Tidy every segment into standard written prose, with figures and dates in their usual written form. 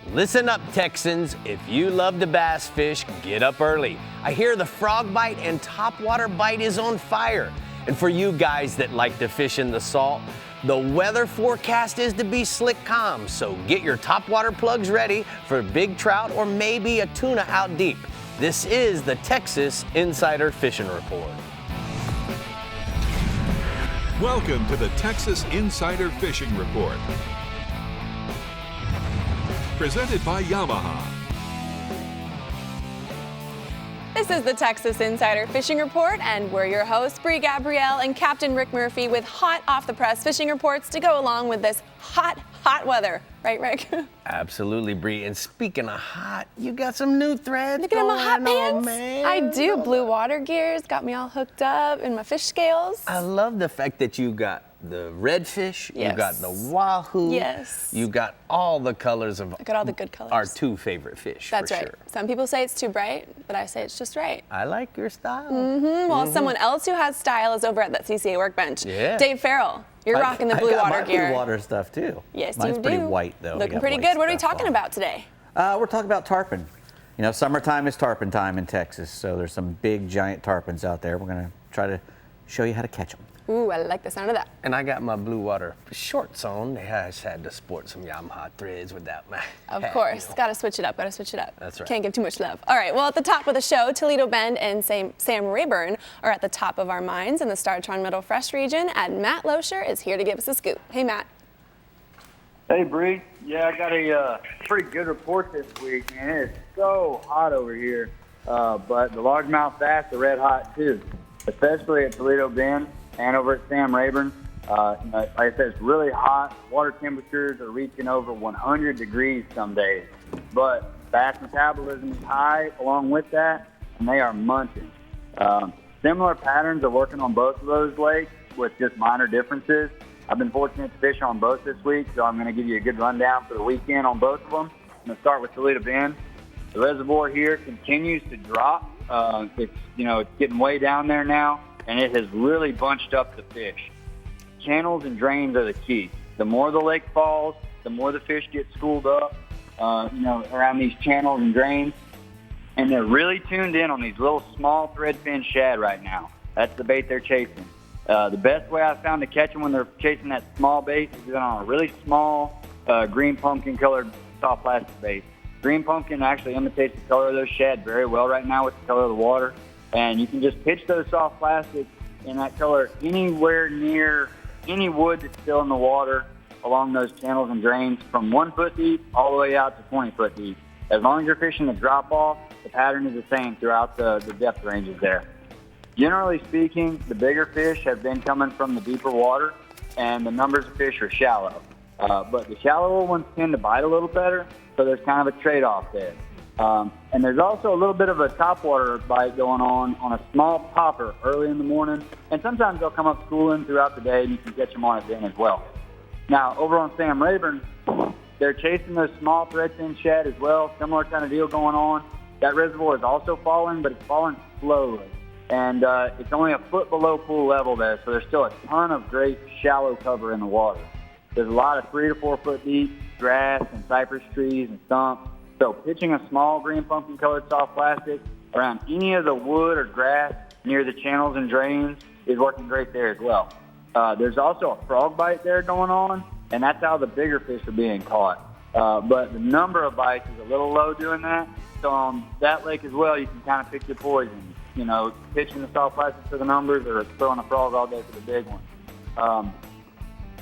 Listen up, Texans. If you love to bass fish, get up early. I hear the frog bite and topwater bite is on fire. And for you guys that like to fish in the salt, the weather forecast is to be slick calm, so get your topwater plugs ready for big trout or maybe a tuna out deep. This is the Texas Insider Fishing Report. Welcome to the Texas Insider Fishing Report. Presented by Yamaha. This is the Texas Insider Fishing Report, and we're your hosts, Brie Gabrielle and Captain Rick Murphy, with hot off-the-press fishing reports to go along with this hot weather. Right, Rick? Absolutely, Brie. And speaking of hot, you got some new threads. Look at my hot pants. Man. I do. Blue water gears got me all hooked up, and my fish scales. I love the fact that you got the redfish, yes. You got the wahoo, yes. You got all the colors of I got all the good colors. Our two favorite fish. That's for right. Sure. Some people say it's too bright, but I say it's just right. I like your style. Well, someone else who has style is over at that CCA workbench. Yeah. Dave Ferrell. You're rocking the blue water gear. Blue water stuff too. Yes, Mine's you do. pretty white though. Looking pretty good. What are we talking about today? We're talking about tarpon. You know, summertime is tarpon time in Texas, so there's some big giant tarpons out there. We're gonna try to show you how to catch them. Ooh, I like the sound of that. And I got my blue water shorts on. I just had to sport some Yamaha threads with that. Of course, gotta switch it up. That's right. Can't give too much love. All right, well, at the top of the show, Toledo Bend and Sam Rayburn are at the top of our minds in the Star-Tron Middle Fresh region, and Matt Loescher is here to give us a scoop. Hey, Matt. Hey, Bree. Yeah, I got a pretty good report this week, man. It is so hot over here, but the largemouth bass are red hot too, especially at Toledo Bend and over at Sam Rayburn. Like I said, it's really hot. Water temperatures are reaching over 100 degrees some days. But bass metabolism is high along with that, and they are munching. Similar patterns are working on both of those lakes with just minor differences. I've been fortunate to fish on both this week, so I'm going to give you a good rundown for the weekend on both of them. I'm going to start with Toledo Bend. The reservoir here continues to drop. It's getting way down there now, and it has really bunched up the fish. Channels and drains are the key. The more the lake falls, the more the fish get schooled up, around these channels and drains. And they're really tuned in on these little small threadfin shad right now. That's the bait they're chasing. The best way I've found to catch them when they're chasing that small bait is on a really small green pumpkin colored soft plastic bait. Green pumpkin actually imitates the color of those shad very well right now with the color of the water. And you can just pitch those soft plastics in that color anywhere near any wood that's still in the water along those channels and drains from 1 foot deep all the way out to 20 foot deep. As long as you're fishing the drop off, the pattern is the same throughout the depth ranges there. Generally speaking, the bigger fish have been coming from the deeper water, and the numbers of fish are shallow. But the shallower ones tend to bite a little better, so there's kind of a trade-off there. And there's also a little bit of a topwater bite going on a small popper early in the morning, and sometimes they'll come up schooling throughout the day, and you can catch them on it then as well. Now, over on Sam Rayburn, they're chasing those small threadfin shad as well, similar kind of deal going on. That reservoir is also falling, but it's falling slowly. And it's only a foot below pool level there, so there's still a ton of great shallow cover in the water. There's a lot of 3 to 4 foot deep grass and cypress trees and stumps. So pitching a small green pumpkin colored soft plastic around any of the wood or grass near the channels and drains is working great there as well. There's also a frog bite there going on, and that's how the bigger fish are being caught. But the number of bites is a little low doing that. So on that lake as well, you can kind of pick your poison. Pitching the soft plastic for the numbers or throwing a frog all day for the big one.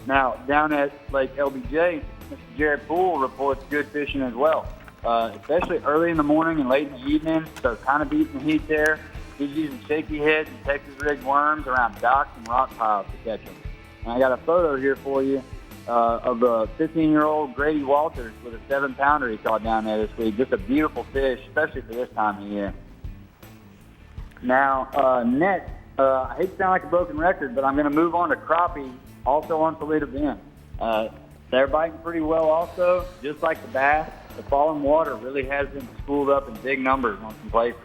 Now, down at Lake LBJ, Mr. Jared Poole reports good fishing as well, especially early in the morning and late in the evening, so kind of beating the heat there. He's using shaky heads and Texas rigged worms around docks and rock piles to catch them. And I got a photo here for you of a 15-year-old Grady Walters with a 7-pounder he caught down there this week. Just a beautiful fish, especially for this time of year. Now, next, I hate to sound like a broken record, but I'm going to move on to crappie, also on Toledo Bend. They're biting pretty well also, just like the bass. The falling water really has them schooled up in big numbers on some places.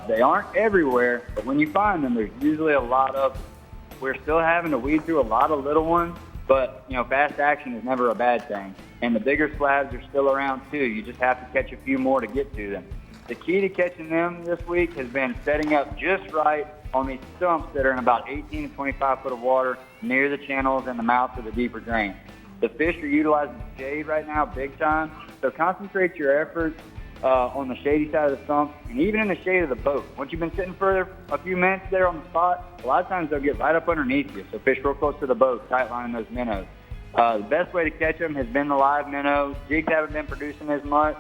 They aren't everywhere, but when you find them, there's usually a lot of them. We're still having to weed through a lot of little ones, But, fast action is never a bad thing. And the bigger slabs are still around too. You just have to catch a few more to get to them. The key to catching them this week has been setting up just right on these stumps that are in about 18 to 25 foot of water near the channels and the mouths of the deeper drains. The fish are utilizing shade right now big time, so concentrate your efforts on the shady side of the stump and even in the shade of the boat. Once you've been sitting for a few minutes there on the spot, a lot of times they'll get right up underneath you, so fish real close to the boat, tight lining those minnows. The best way to catch them has been the live minnows. Jigs haven't been producing as much,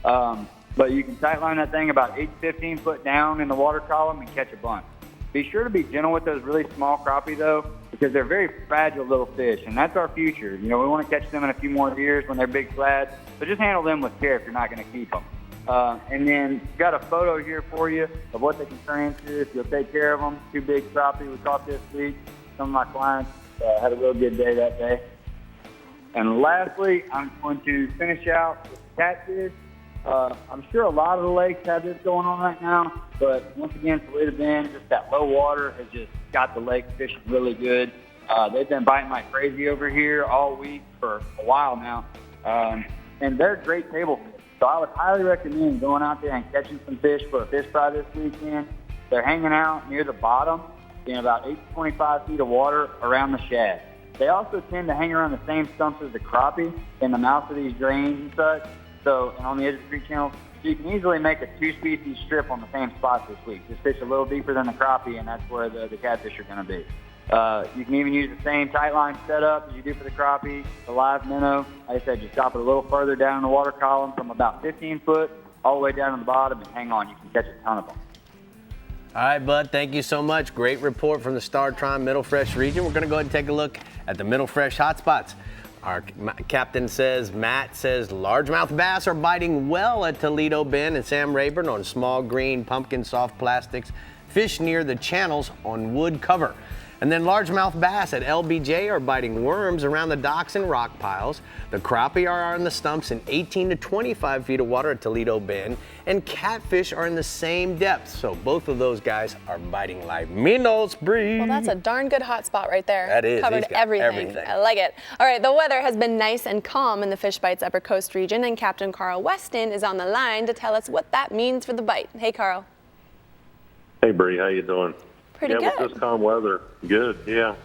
but you can tight line that thing about 8 to 15 foot down in the water column and catch a bunch. Be sure to be gentle with those really small crappie, though, because they're very fragile little fish, and that's our future. We want to catch them in a few more years when they're big slabs, but just handle them with care if you're not going to keep them. And then got a photo here for you of what they can turn into if you'll take care of them. 2 big crappie we caught this week. Some of my clients had a real good day that day. And lastly, I'm going to finish out with catfish. I'm sure a lot of the lakes have this going on right now, but once again, Toledo Bend, just that low water has just got the lake fishing really good. They've been biting like crazy over here all week for a while now, and they're great table fish. So I would highly recommend going out there and catching some fish for a fish fry this weekend. They're hanging out near the bottom in about 8 to 25 feet of water around the shad. They also tend to hang around the same stumps as the crappie in the mouths of these drains and such. So, and on the edge of the creek channel, so you can easily make a 2-species strip on the same spot this week. Just fish a little deeper than the crappie, and that's where the catfish are going to be. You can even use the same tight line setup as you do for the crappie, the live minnow. Like I said, just drop it a little further down in the water column from about 15 foot all the way down to the bottom, and hang on. You can catch a ton of them. All right, Bud, thank you so much. Great report from the Star Trime Middle Fresh region. We're going to go ahead and take a look at the Middle Fresh hotspots. Our captain says, Matt says, largemouth bass are biting well at Toledo Bend, and Sam Rayburn on small green pumpkin soft plastics, fish near the channels on wood cover. And then largemouth bass at LBJ are biting worms around the docks and rock piles. The crappie are on the stumps in 18 to 25 feet of water at Toledo Bend, and catfish are in the same depth. So both of those guys are biting live minnows, Brie. Well, that's a darn good hot spot right there. That is. Covered everything. I like it. All right, the weather has been nice and calm in the Fish Bites Upper Coast region, and Captain Carl Weston is on the line to tell us what that means for the bite. Hey, Carl. Hey, Brie, how you doing? Pretty good. With this calm weather, good, yeah.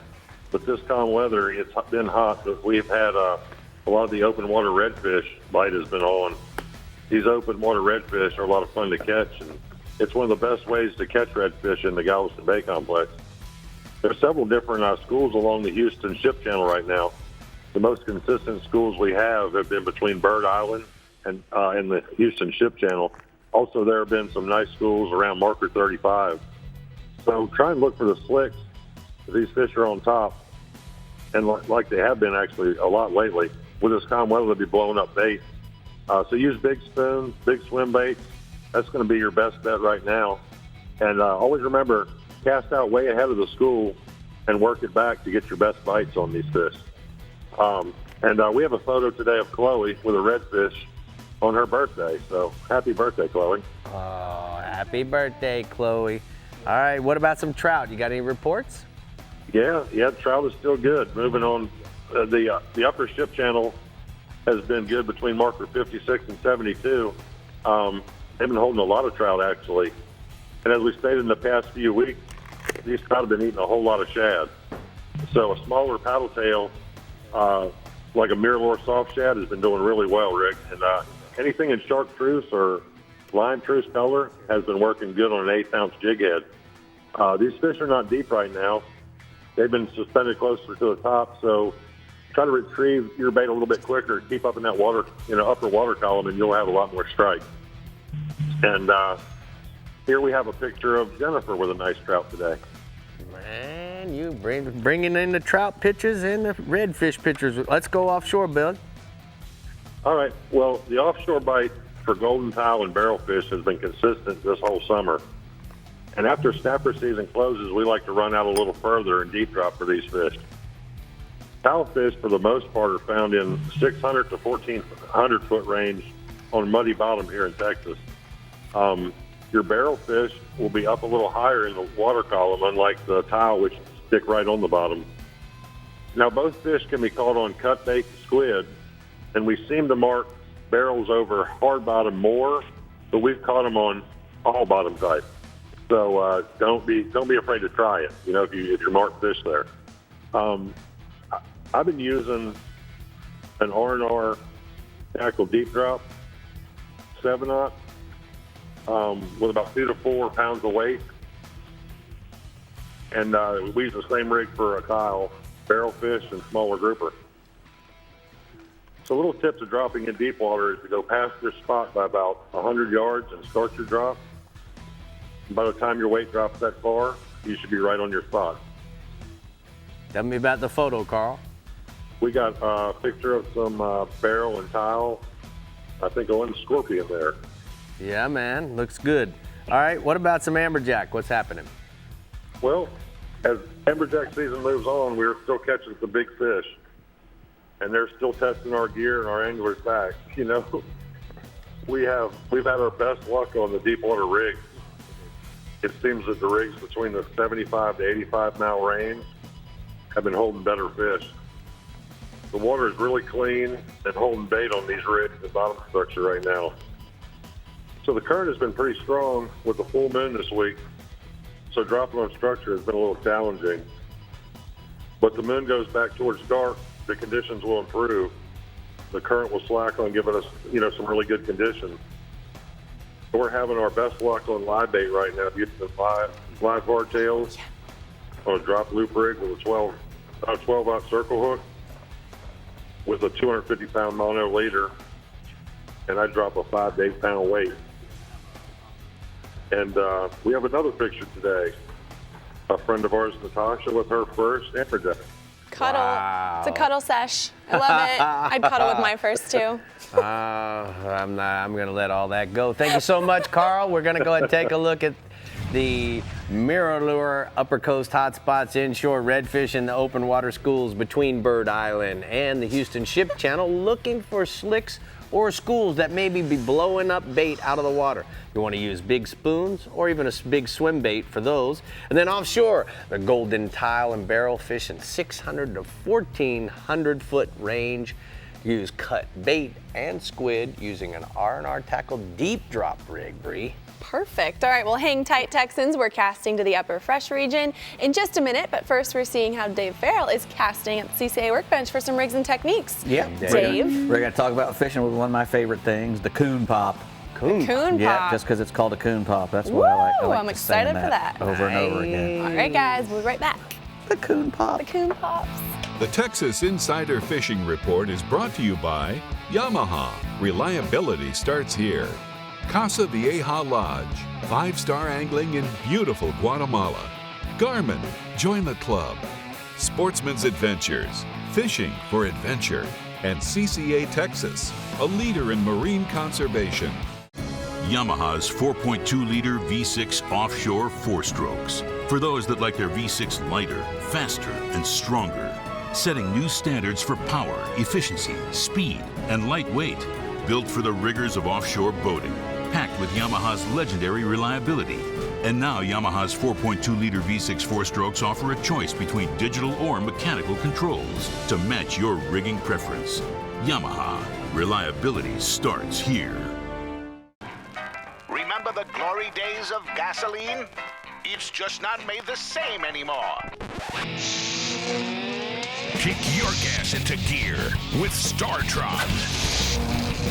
With this calm weather, it's been hot, but we've had a lot of the open water redfish bite has been on. These open water redfish are a lot of fun to catch, and it's one of the best ways to catch redfish in the Galveston Bay Complex. There's several different schools along the Houston Ship Channel right now. The most consistent schools we have been between Bird Island and the Houston Ship Channel. Also, there have been some nice schools around Marker 35. So try and look for the slicks. These fish are on top, and like they have been actually a lot lately. With this calm weather, they'll be blowing up bait. So use big spoons, big swim baits. That's going to be your best bet right now. And always remember, cast out way ahead of the school and work it back to get your best bites on these fish. And we have a photo today of Chloe with a redfish on her birthday. So happy birthday, Chloe. Oh, happy birthday, Chloe. All right, what about some trout? You got any reports? Yeah, trout is still good. Moving on, the upper ship channel has been good between marker 56 and 72. They've been holding a lot of trout, actually. And as we stated in the past few weeks, these trout have been eating a whole lot of shad. So a smaller paddle tail, like a mirror soft shad, has been doing really well, Rick. And anything in chartreuse or lime truce color has been working good on an 1/8 ounce jig head. These fish are not deep right now. They've been suspended closer to the top, so try to retrieve your bait a little bit quicker. Keep up in that water, upper water column, and you'll have a lot more strike. And here we have a picture of Jennifer with a nice trout today. Man, you bringing in the trout pictures and the redfish pictures. Let's go offshore, Bill. All right. Well, the offshore bite for golden tile and barrelfish has been consistent this whole summer. And after snapper season closes, we like to run out a little further and deep drop for these fish. Tilefish, for the most part, are found in 600 to 1,400 foot range on muddy bottom here in Texas. Your barrelfish will be up a little higher in the water column, unlike the tile, which stick right on the bottom. Now, both fish can be caught on cut bait squid, and we seem to mark barrels over hard bottom more, but we've caught them on all bottom type. So don't be afraid to try it. You know, if you're marked fish there. I've been using an R&R tackle deep drop 7/0 with about 2 to 4 pounds of weight, and we use the same rig for a tile, barrel fish, and smaller grouper. So little tips of dropping in deep water is to go past your spot by about 100 yards and start your drop. By the time your weight drops that far, you should be right on your spot. Tell me about the photo, Carl. We got a picture of some barrel and tile. I think one scorpion there. Yeah, man, looks good. All right, what about some amberjack? What's happening? Well, as amberjack season moves on, we're still catching some big fish, and they're still testing our gear and our anglers back. You know, we've had our best luck on the deep water rigs. It seems that the rigs between the 75 to 85 mile range have been holding better fish. The water is really clean and holding bait on these rigs and bottom structure right now. So the current has been pretty strong with the full moon this week. So dropping on structure has been a little challenging. But the moon goes back towards dark, the conditions will improve. The current will slack on giving us, some really good conditions. We're having our best luck on live bait right now, using live hardtails on a drop loop rig with a 12-aught circle hook with a 250-pound mono leader, and I drop a 5 to 8 pound weight. And we have another picture today. A friend of ours, Natasha, with her first amberjack. Cuddle. Wow. It's a cuddle sesh. I love it. I'd cuddle with my first too. I'm going to let all that go. Thank you so much, Carl. We're going to go ahead and take a look at the Mirror Upper Coast hotspots inshore redfish in the open water schools between Bird Island and the Houston Ship Channel, looking for slicks or schools that maybe be blowing up bait out of the water. You want to use big spoons or even a big swim bait for those. And then offshore, the golden tile and barrel fish in 600 to 1,400 foot range. Use cut bait and squid using an R&R tackle deep drop rig, Brie. Perfect. All right, well, hang tight, Texans. We're casting to the upper fresh region in just a minute, but first we're seeing how Dave Ferrell is casting at the CCA workbench for some rigs and techniques. Yeah, Dave. We're going to talk about fishing with one of my favorite things, the coon pop. Coon pop. Yeah, just because it's called a coon pop. That's Woo, why I like I'm just saying excited for that. over and over again. All right, guys, we'll be right back. The coon pop. The coon pops. The Texas Insider Fishing Report is brought to you by Yamaha. Reliability starts here. Casa Vieja Lodge, 5-star angling in beautiful Guatemala. Garmin, join the club. Sportsman's Adventures, fishing for adventure. And CCA Texas, a leader in marine conservation. Yamaha's 4.2-liter V6 offshore 4-strokes. For those that like their V6 lighter, faster, and stronger. Setting new standards for power, efficiency, speed, and lightweight. Built for the rigors of offshore boating. Packed with Yamaha's legendary reliability. And now Yamaha's 4.2-liter V6 4-strokes offer a choice between digital or mechanical controls to match your rigging preference. Yamaha. Reliability starts here. Remember the glory days of gasoline? It's just not made the same anymore. Kick your gas into gear with StarTron.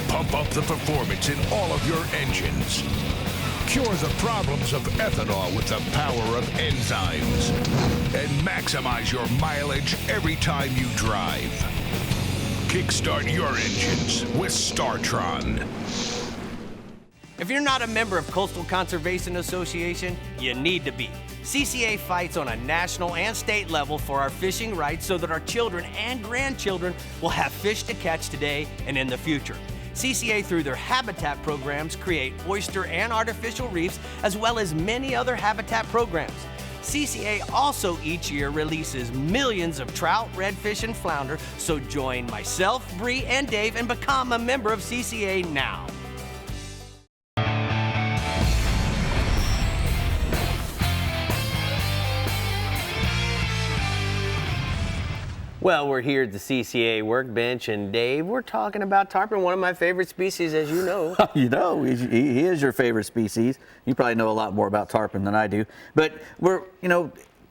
Pump up the performance in all of your engines. Cure the problems of ethanol with the power of enzymes. And maximize your mileage every time you drive. Kickstart your engines with StarTron. If you're not a member of Coastal Conservation Association, you need to be. CCA fights on a national and state level for our fishing rights so that our children and grandchildren will have fish to catch today and in the future. CCA, through their habitat programs, create oyster and artificial reefs, as well as many other habitat programs. CCA also each year releases millions of trout, redfish, and flounder, so join myself, Brie, and Dave and become a member of CCA now. Well, we're here at the CCA workbench, and Dave, we're talking about tarpon, one of my favorite species, as you know. You know, he is your favorite species. You probably know a lot more about tarpon than I do. But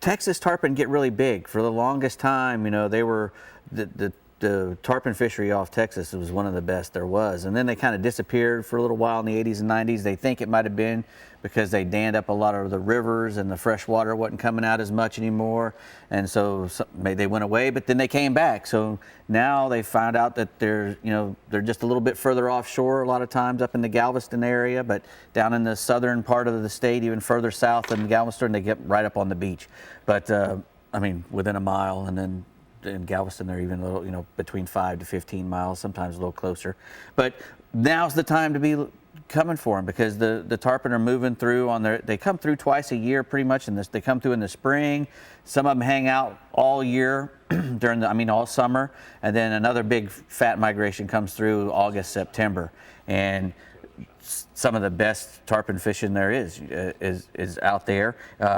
Texas tarpon get really big. For the longest time, they were the tarpon fishery off Texas was one of the best there was. And then they kind of disappeared for a little while in the 80s and 90s. They think it might have been because they dammed up a lot of the rivers and the fresh water wasn't coming out as much anymore. And so they went away, but then they came back. So now they found out that they're just a little bit further offshore a lot of times up in the Galveston area, but down in the southern part of the state, even further south than Galveston, they get right up on the beach. But within a mile, and then in Galveston, they're even a little, between 5 to 15 miles, sometimes a little closer. But now's the time to be coming for them because the tarpon are moving through they come through twice a year pretty much, and they come through in the spring. Some of them hang out all year all summer, and then another big fat migration comes through August, September. And some of the best tarpon fishing there is out there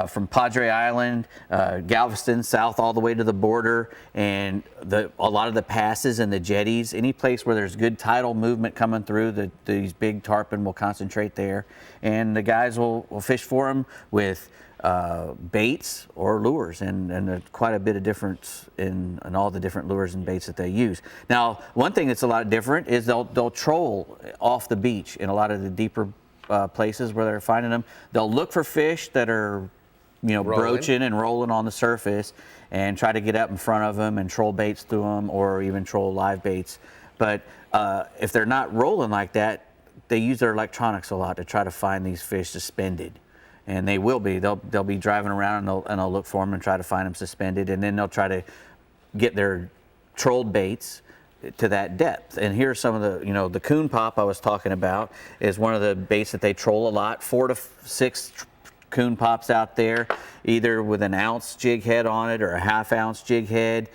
from Padre Island, Galveston, south all the way to the border, and a lot of the passes and the jetties. Any place where there's good tidal movement coming through, these big tarpon will concentrate there, and the guys will fish for them with baits or lures, and there's quite a bit of difference in all the different lures and baits that they use. Now, one thing that's a lot different is they'll troll off the beach in a lot of the deeper places where they're finding them. They'll look for fish that are broaching and rolling on the surface and try to get up in front of them and troll baits through them, or even troll live baits. But if they're not rolling like that, they use their electronics a lot to try to find these fish suspended. And they will be. They'll be driving around and they'll look for them and try to find them suspended, and then they'll try to get their trolled baits to that depth. And here's some of the coon pop I was talking about is one of the baits that they troll a lot. 4 to 6 coon pops out there, either with an ounce jig head on it or a half-ounce jig head,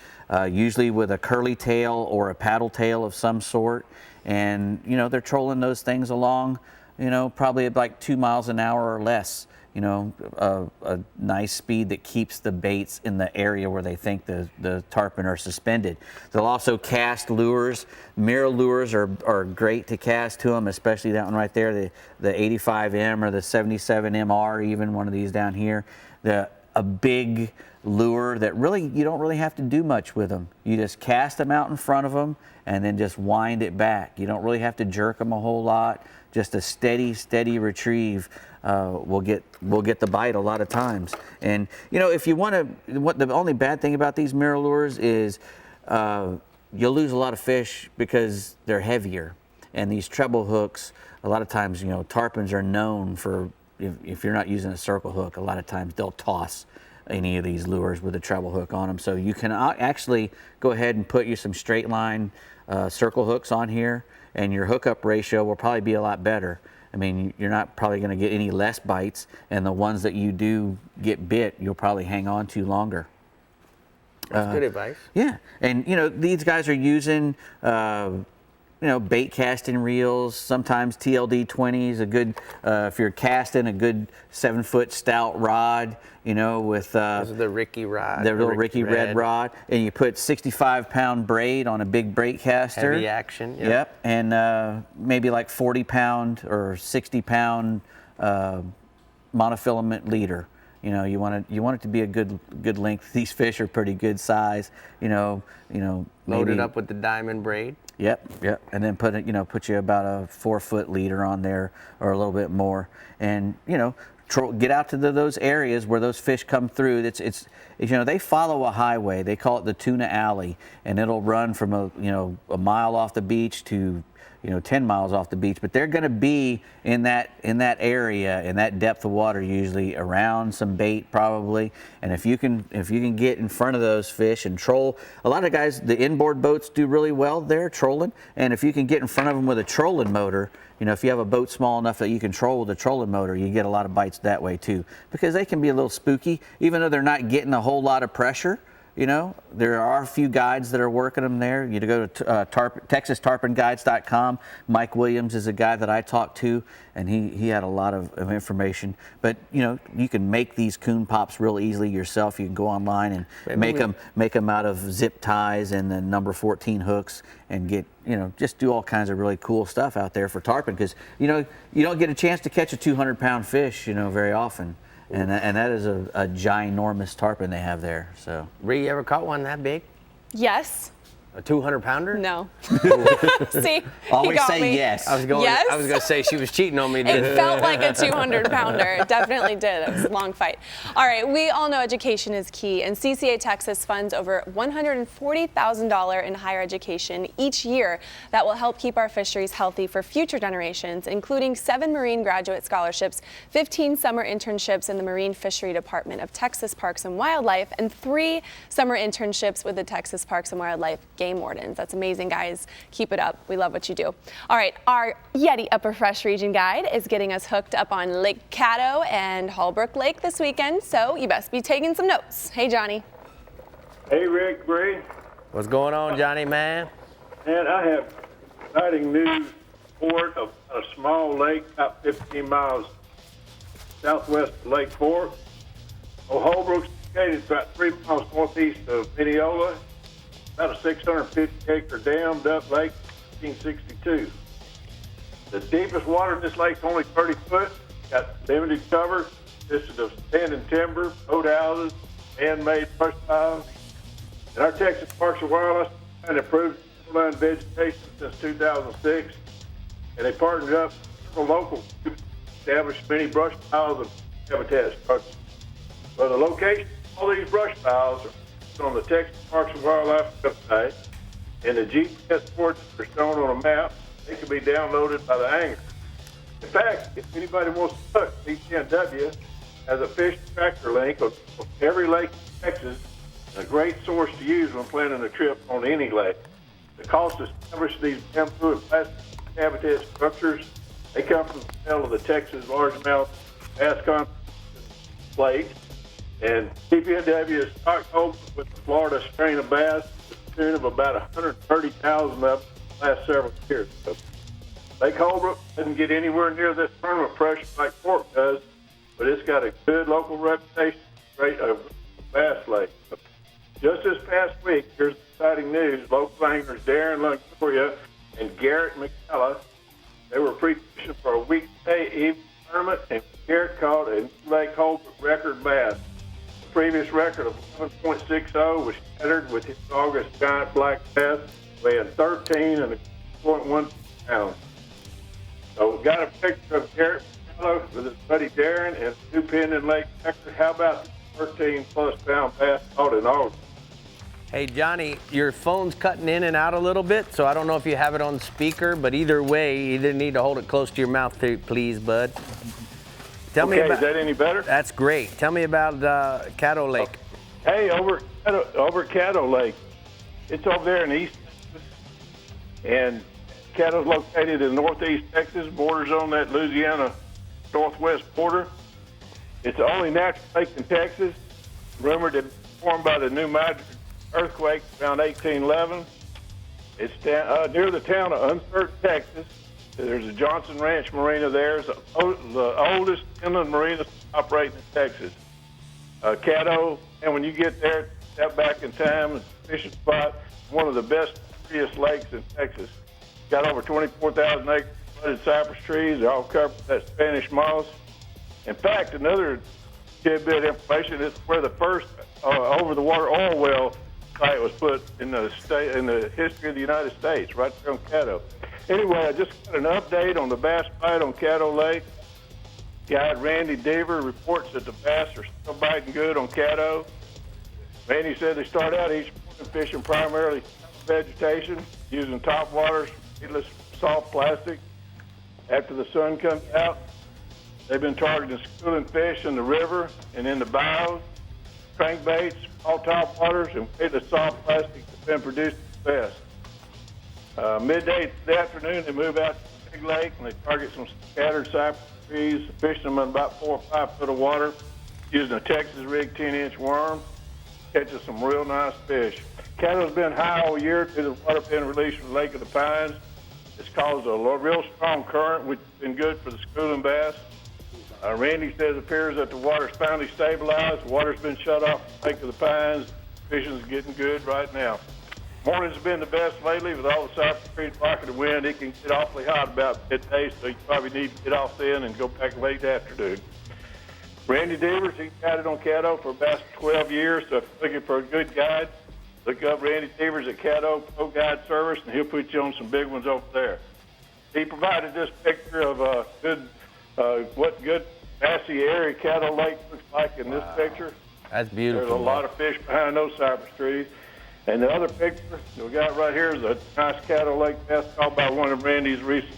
usually with a curly tail or a paddle tail of some sort. And they're trolling those things along, probably at like 2 miles an hour or less. A nice speed that keeps the baits in the area where they think the tarpon are suspended. They'll also cast lures. Mirror lures are great to cast to them, especially that one right there, the 85M or the 77MR, even one of these down here. A big lure that really, you don't really have to do much with them. You just cast them out in front of them and then just wind it back. You don't really have to jerk them a whole lot. Just a steady retrieve will get the bite a lot of times. And if you want to, the only bad thing about these mirror lures is you'll lose a lot of fish because they're heavier. And these treble hooks, a lot of times, tarpons are known for, if you're not using a circle hook, a lot of times they'll toss any of these lures with a treble hook on them. So you can actually go ahead and put you some straight line circle hooks on here, and your hookup ratio will probably be a lot better. I mean, you're not probably going to get any less bites, and the ones that you do get bit, you'll probably hang on to longer. That's good advice. Yeah, and these guys are using bait casting reels, sometimes TLD 20s, a good, if you're casting a good 7-foot stout rod, with those are the Ricky rod, the little Ricky red rod, and you put 65-pound braid on a big bait caster. Heavy action. Yep, and maybe like 40-pound or 60-pound monofilament leader. You want it to be a good length. These fish are pretty good size. Load it up with the diamond braid. Yep, and then put you about a 4-foot leader on there or a little bit more, and get out to those areas where those fish come through. It's they follow a highway. They call it the tuna alley, and it'll run from a mile off the beach to 10 miles off the beach, but they're going to be in that area, in that depth of water, usually around some bait probably. And if you can get in front of those fish and troll, a lot of guys, the inboard boats do really well there trolling. And if you can get in front of them with a trolling motor, if you have a boat small enough that you can troll with a trolling motor, you get a lot of bites that way too, because they can be a little spooky, even though they're not getting a whole lot of pressure. there are a few guides that are working them there. You go to TexasTarponGuides.com. Mike Williams is a guy that I talked to, and he had a lot of information. But you can make these coon pops real easily yourself. You can go online and make them out of zip ties and then number 14 hooks, and get just do all kinds of really cool stuff out there for tarpon, because you don't get a chance to catch a 200-pound fish very often. And that is a ginormous tarpon they have there. So, Brie, you ever caught one that big? Yes. A 200-pounder? No. See, always he got say me. yes. I was going to say she was cheating on me. It felt like a 200-pounder. It definitely did. It was a long fight. All right, we all know education is key, and CCA Texas funds over $140,000 in higher education each year that will help keep our fisheries healthy for future generations, including 7 marine graduate scholarships, 15 summer internships in the Marine Fishery Department of Texas Parks and Wildlife, and 3 summer internships with the Texas Parks and Wildlife Game Wardens. That's amazing, guys. Keep it up. We love what you do. All right, our Yeti Upper Fresh Region guide is getting us hooked up on Lake Caddo and Holbrook Lake this weekend, so you best be taking some notes. Hey, Johnny. Hey, Rick, Brie. What's going on, Johnny, man? And I have exciting news report of a small lake about 15 miles southwest of Lake Fork. Holbrook's located about 3 miles northeast of Mineola. About a 650-acre dammed up lake, 1962. The deepest water in this lake is only 30 foot. Got limited cover, consisted of standing timber, boathouses, man-made brush piles. And our Texas Parks and Wildlife have improved shoreline vegetation since 2006, and they partnered up with a local to establish many brush piles and habitat structures. So the location of all these brush piles are on the Texas Parks and Wildlife website, and the GPS coordinates are shown on a map. They can be downloaded by the angler. In fact, if anybody wants to look, CCNW has a fish tracker link on every lake in Texas, a great source to use when planning a trip on any lake. The cost to establish these bamboo and plastic habitat structures, they come from the sale of the Texas largemouth bass conservation lake. And CPNW is stocked over with the Florida strain of bass to the tune of about 130,000 of them the last several years. So Lake Holbrook doesn't get anywhere near this tournament pressure like Fork does, but it's got a good local reputation, great bass lake. So just this past week, here's exciting news. Local anglers Darren Longoria and Garrett McCullough, they were pre-fishing for a weekday evening tournament, and Garrett caught a Lake Holbrook record bass. Previous record of 11.60 was shattered with his August giant black bass weighing 13.1 pounds. So we got a picture of Garrett with his buddy Darren and 2 pin in Lake Texas. How about the 13+ pound bass caught in August? Hey, Johnny, your phone's cutting in and out a little bit, so I don't know if you have it on speaker, but either way, you either need to hold it close to your mouth, please, bud. Tell me about, is that any better? That's great. Tell me about Caddo Lake. Hey, over Caddo Lake. It's over there in East Texas. And Caddo's located in northeast Texas, borders on that Louisiana northwest border. It's the only natural lake in Texas, rumored to be formed by the New Madrid earthquake around 1811. It's near the town of Uncertain, Texas. There's a Johnson Ranch Marina there. It's the oldest inland marina operating in Texas. Caddo, and when you get there, step back in time, it's a fishing spot, one of the best treeless lakes in Texas. Got over 24,000 acres of budded cypress trees. They're all covered with that Spanish moss. In fact, another tidbit information is where the first over-the-water oil well site was put in the history of the United States, right there on Caddo. Anyway, I just got an update on the bass bite on Caddo Lake. Guide Randy Deaver reports that the bass are still biting good on Caddo. Randy said they start out each morning fishing primarily vegetation, using topwaters, seedless soft plastic. After the sun comes out, they've been targeting schooling fish in the river and in the bayous, crankbaits, all topwaters, and the soft plastic that's been produced the best. Midday this afternoon, they move out to the big lake and they target some scattered cypress trees, fishing them in about 4 or 5 foot of water, using a Texas rig 10-inch worm. catching some real nice fish. Cattle's been high all year to the water being released from the Lake of the Pines. It's caused a real strong current, which has been good for the schooling bass. Randy says it appears that the water's finally stabilized. The water's been shut off from the Lake of the Pines. Fishing's getting good right now. Mornings have been the best lately with all the Cypress Creek rocking the wind. It can get awfully hot about midday, so you probably need to get off then and go back late afternoon. Randy Devers, he guided on Caddo for about 12 years, so if you're looking for a good guide, look up Randy Devers at Caddo Pro Guide Service, and he'll put you on some big ones over there. He provided this picture of what good bassy area Caddo Lake looks like in this picture. That's beautiful. There's a lot of fish behind those cypress trees. And the other picture we got right here is a nice Caddo Lake bass caught by one of Randy's recent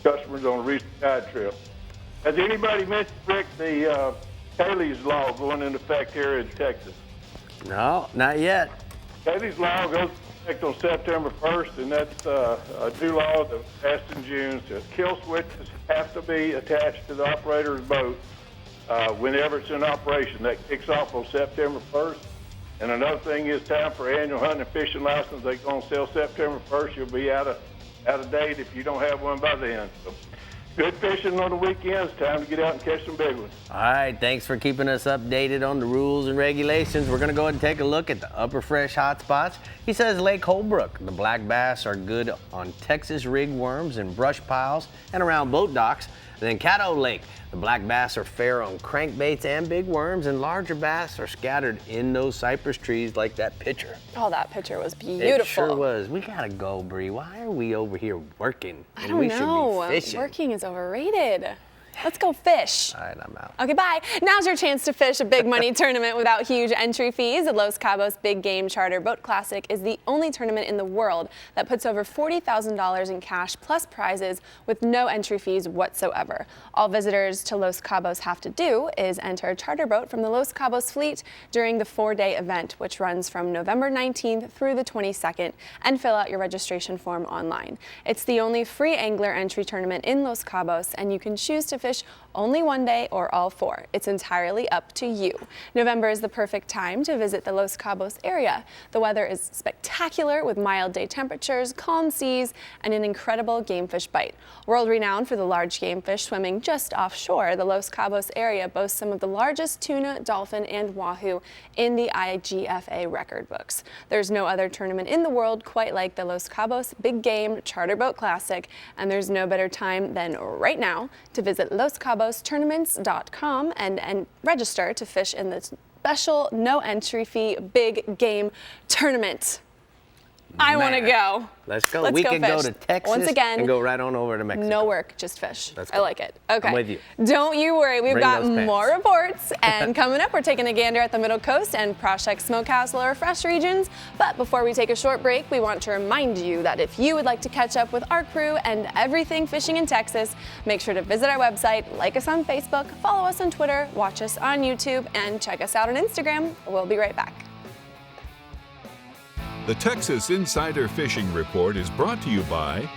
customers on a recent guide trip. Has anybody mentioned, Rick, the Cayley's Law going into effect here in Texas? No, not yet. Cayley's Law goes into effect on September 1st, and that's a new law that was passed in June. So kill switches have to be attached to the operator's boat whenever it's in operation. That kicks off on September 1st. And another thing is time for annual hunting and fishing license. They're going to sell September 1st. You'll be out of date if you don't have one by then. So good fishing on the weekends. Time to get out and catch some big ones. All right, thanks for keeping us updated on the rules and regulations. We're going to go ahead and take a look at the upper fresh hot spots. He says Lake Holbrook, the black bass are good on Texas rig worms and brush piles and around boat docks. And then Caddo Lake, the black bass are fair on crankbaits and big worms, and larger bass are scattered in those cypress trees like that picture. Oh, that picture was beautiful. It sure was. We gotta go, Brie. Why are we over here working? I don't know. Should be fishing. Working is overrated. Let's go fish. All right, I'm out. Okay, bye. Now's your chance to fish a big money tournament without huge entry fees. The Los Cabos Big Game Charter Boat Classic is the only tournament in the world that puts over $40,000 in cash plus prizes with no entry fees whatsoever. All visitors to Los Cabos have to do is enter a charter boat from the Los Cabos fleet during the 4-day event, which runs from November 19th through the 22nd, and fill out your registration form online. It's the only free angler entry tournament in Los Cabos, and you can choose to fish only one day or all 4. It's entirely up to you. November is the perfect time to visit the Los Cabos area. The weather is spectacular with mild day temperatures, calm seas, and an incredible game fish bite. World renowned for the large game fish swimming just offshore, the Los Cabos area boasts some of the largest tuna, dolphin, and wahoo in the IGFA record books. There's no other tournament in the world quite like the Los Cabos Big Game Charter Boat Classic, and there's no better time than right now to visit LosCabosTournaments.com and register to fish in the special no entry fee Big Game Tournament. I want to go. Let's go. Let's we go can fish. go to Texas Once again, and go right on over to Mexico. No work, just fish. Let's I go. like it. Okay. I'm with you. Don't you worry. We've Bring got those pants. more reports. And coming up, we're taking a gander at the Middle Coast and Prospect Smokehouse Lower Fresh regions. But before we take a short break, we want to remind you that if you would like to catch up with our crew and everything fishing in Texas, make sure to visit our website, like us on Facebook, follow us on Twitter, watch us on YouTube, and check us out on Instagram. We'll be right back. The Texas Insider Fishing Report is brought to you by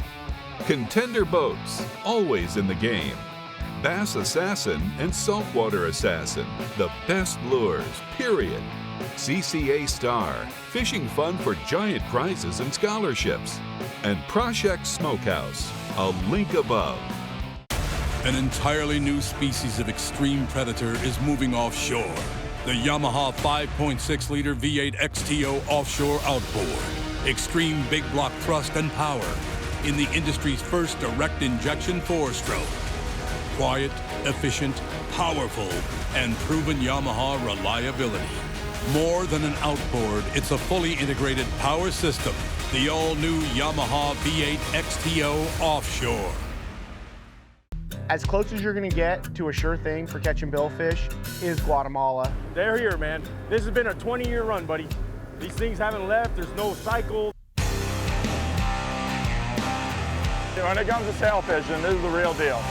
Contender Boats, always in the game. Bass Assassin and Saltwater Assassin, the best lures, period. CCA Star, fishing fun for giant prizes and scholarships. And Prospect Smokehouse, a link above. An entirely new species of extreme predator is moving offshore. The Yamaha 5.6-liter V8 XTO offshore outboard. Extreme big block thrust and power in the industry's first direct injection 4-stroke. Quiet, efficient, powerful, and proven Yamaha reliability. More than an outboard, it's a fully integrated power system. The all-new Yamaha V8 XTO offshore. As close as you're gonna get to a sure thing for catching billfish is Guatemala. They're here, man. This has been a 20-year run, buddy. These things haven't left. There's no cycle. When it comes to sail fishing, this is the real deal.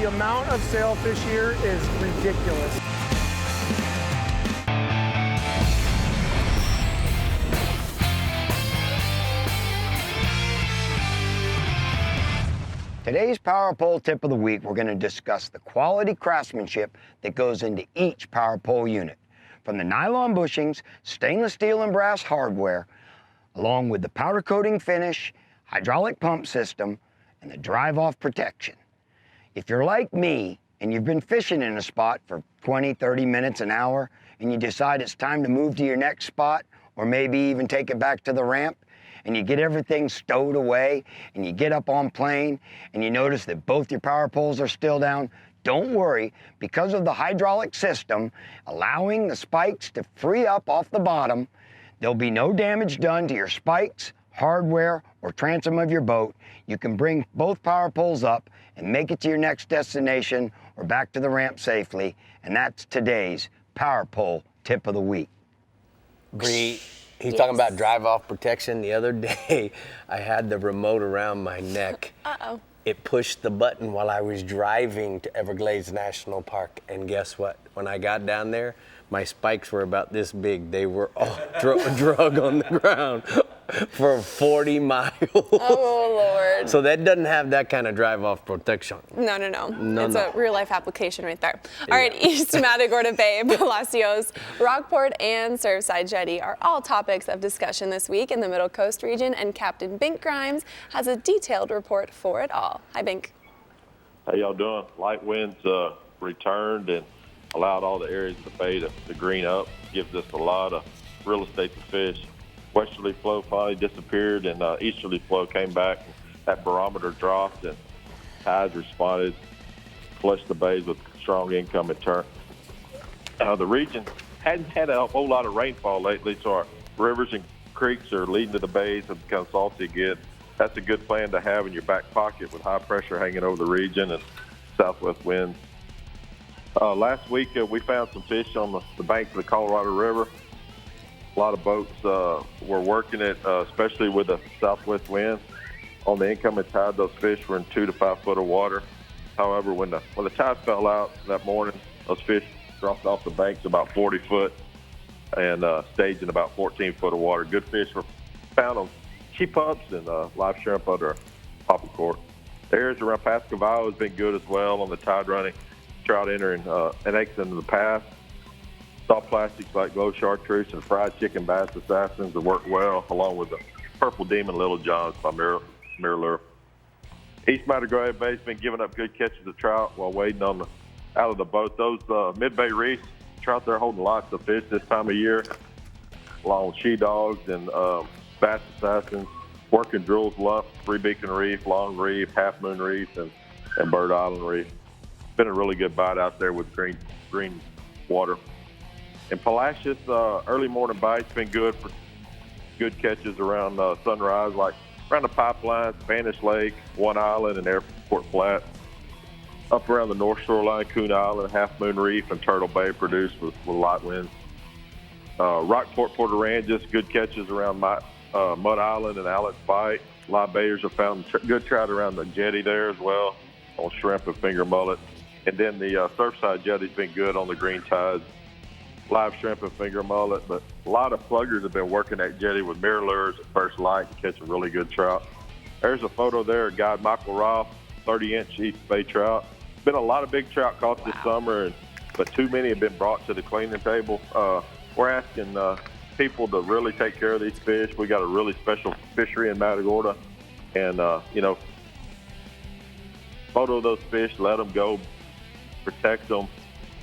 The amount of sailfish here is ridiculous. Today's Power Pole Tip of the Week, we're going to discuss the quality craftsmanship that goes into each Power Pole unit. From the nylon bushings, stainless steel and brass hardware, along with the powder coating finish, hydraulic pump system, and the drive-off protection. If you're like me and you've been fishing in a spot for 20, 30 minutes, an hour, and you decide it's time to move to your next spot, or maybe even take it back to the ramp, and you get everything stowed away, and you get up on plane, and you notice that both your power poles are still down, don't worry, because of the hydraulic system allowing the spikes to free up off the bottom, there'll be no damage done to your spikes, hardware, or transom of your boat. You can bring both power poles up and make it to your next destination or back to the ramp safely, and that's today's Power Pole Tip of the Week. Bree, he's talking about drive-off protection. The other day, I had the remote around my neck. Uh-oh. It pushed the button while I was driving to Everglades National Park, and guess what? When I got down there, my spikes were about this big. They were all drug on the ground for 40 miles. Oh, Lord. So that doesn't have that kind of drive-off protection. No. It's a real-life application right there. All right, East Matagorda Bay, Palacios, Rockport, and Surfside Jetty are all topics of discussion this week in the Middle Coast region, and Captain Bink Grimes has a detailed report for it all. Hi, Bink. How y'all doing? Light winds returned and allowed all the areas of the bay to green up. Gives us a lot of real estate to fish. Westerly flow finally disappeared, and easterly flow came back. That barometer dropped, and tides responded, flushed the bays with strong incoming turn. The region hadn't had a whole lot of rainfall lately, so our rivers and creeks are leading to the bays and become salty again. That's a good plan to have in your back pocket with high pressure hanging over the region and southwest winds. Last week, we found some fish on the banks of the Colorado River. A lot of boats were working it, especially with the southwest winds. On the incoming tide, those fish were in 2 to 5 foot of water. However, when the tide fell out that morning, those fish dropped off the banks about 40 foot and stayed in about 14 foot of water. Good fish were found on cheap pups and live shrimp under poppy cork. The areas around Pascavallo has been good as well on the tide running. Trout entering and exiting the pass. Soft plastics like glow chartreuse and fried chicken bass assassins have worked well, along with the purple demon little johns by Mirror. East Matagorda Bay's been giving up good catches of trout while waiting on out of the boat. Those mid-bay reefs, trout there holding lots of fish this time of year, along with she-dogs and bass assassins, working drills lump, Three Beacon Reef, Long Reef, Half Moon Reef, and Bird Island Reef. Been a really good bite out there with green water. In Palacios, early morning bites been good for good catches around sunrise, like around the pipeline, Spanish Lake, One Island, and Airport Flat. Up around the North Shoreline, Coon Island, Half Moon Reef, and Turtle Bay produced with light winds. Rockport, Port Aransas, good catches around Mud Island and Alex Bight. Live bayers have found good trout around the jetty there as well, on shrimp and finger mullet. And then the Surfside Jetty's been good on the green tides, live shrimp and finger mullet. But a lot of pluggers have been working that jetty with mirror lures at first light and catching really good trout. There's a photo there of guide Michael Roth, 30-inch East Bay trout. Been a lot of big trout caught this summer, but too many have been brought to the cleaning table. We're asking people to really take care of these fish. We got a really special fishery in Matagorda, and photo those fish, let them go, protect them,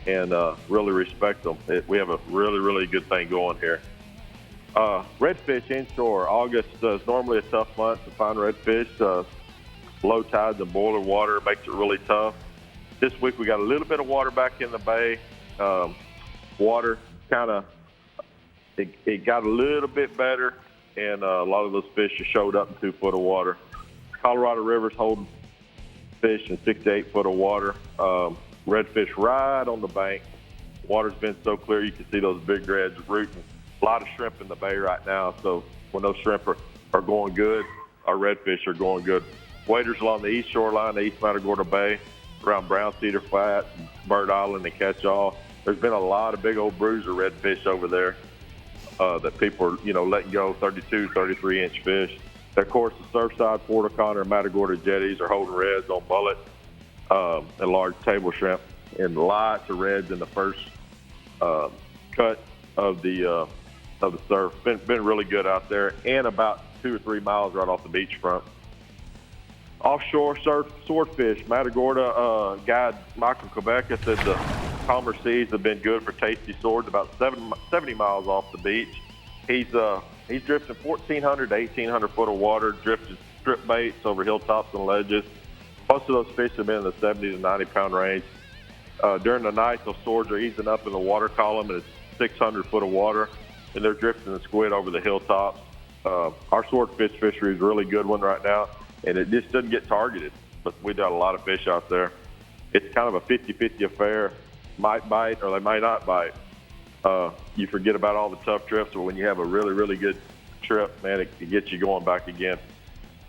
and really respect them. We have a really, really good thing going here. Redfish inshore. August is normally a tough month to find redfish. Low tides and boiler water makes it really tough. This week we got a little bit of water back in the bay. Water kind of, it got a little bit better, and a lot of those fish just showed up in 2 foot of water. Colorado River's holding fish in 6 to 8 foot of water. Redfish right on the bank. Water's been so clear you can see those big reds rooting. A lot of shrimp in the bay right now, so when those shrimp are going good, our redfish are going good. Waders along the east shoreline, the East Matagorda Bay, around Brown Cedar Flat, Bird Island, and Catch-All. There's been a lot of big old bruiser redfish over there that people are, letting go, 32, 33-inch fish. Of course, the Surfside, Port O'Connor, and Matagorda jetties are holding reds on mullet and large table shrimp, and lots of reds in the first cut of the surf. Been really good out there, and about 2 or 3 miles right off the beachfront. Offshore surf swordfish, Matagorda guide Michael Quebeca said the calmer seas have been good for tasty swords about 70 miles off the beach. He's drifting 1,400 to 1,800 foot of water, drifting strip baits over hilltops and ledges. Most of those fish have been in the 70 to 90 pound range. During the night, those swords are easing up in the water column, and it's 600 foot of water, and they're drifting the squid over the hilltops. Our swordfish fishery is a really good one right now, and it just doesn't get targeted, but we got a lot of fish out there. It's kind of a 50-50 affair. Might bite or they might not bite. You forget about all the tough trips, but when you have a really, really good trip, man, it gets you going back again.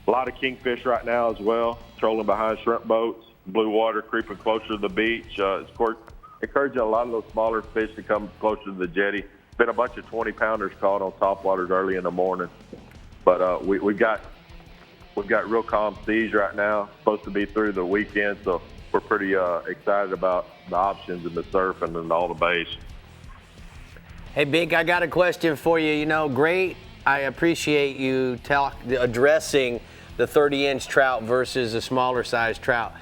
A lot of kingfish right now as well, trolling behind shrimp boats, blue water creeping closer to the beach. It's encouraging a lot of those smaller fish to come closer to the jetty. Been a bunch of 20-pounders caught on topwaters early in the morning, but we've got real calm seas right now. Supposed to be through the weekend, so we're pretty excited about the options in the surf and in all the bays. Hey, Bink, I got a question for you. Great. I appreciate you addressing the 30-inch trout versus a smaller size trout.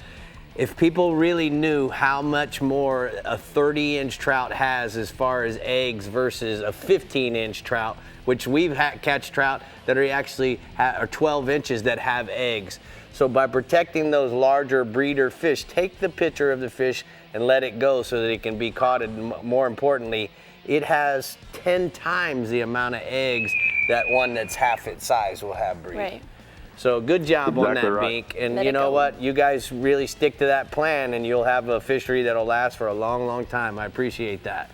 If people really knew how much more a 30-inch trout has as far as eggs versus a 15-inch trout, which we've catch trout that are actually are 12 inches that have eggs. So by protecting those larger breeder fish, take the picture of the fish and let it go so that it can be caught. And more importantly, it has 10 times the amount of eggs that one that's half its size will have breed. Right. So good job on that, right. Bink. And you know what? You guys really stick to that plan and you'll have a fishery that'll last for a long, long time. I appreciate that.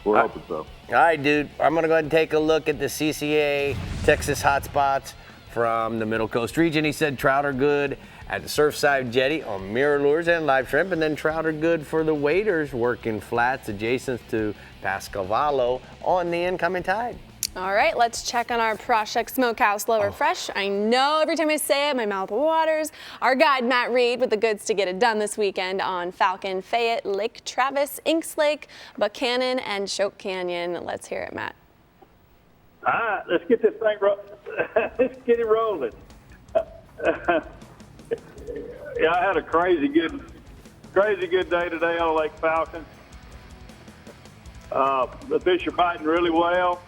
We're hoping so. All right, dude. I'm going to go ahead and take a look at the CCA Texas hotspots from the Middle Coast region. He said trout are good at the Surfside Jetty on mirror lures and live shrimp, and then trout are good for the waders working flats adjacent to Pascavallo on the incoming tide. All right, let's check on our Proshek Smokehouse Lower Fresh. I know every time I say it, my mouth waters. Our guide, Matt Reed, with the goods to get it done this weekend on Falcon, Fayette, Lake Travis, Inks Lake, Buchanan, and Choke Canyon. Let's hear it, Matt. All right, let's get this thing let's get it rolling. Yeah, I had a crazy good day today on Lake Falcon. The fish are biting really well.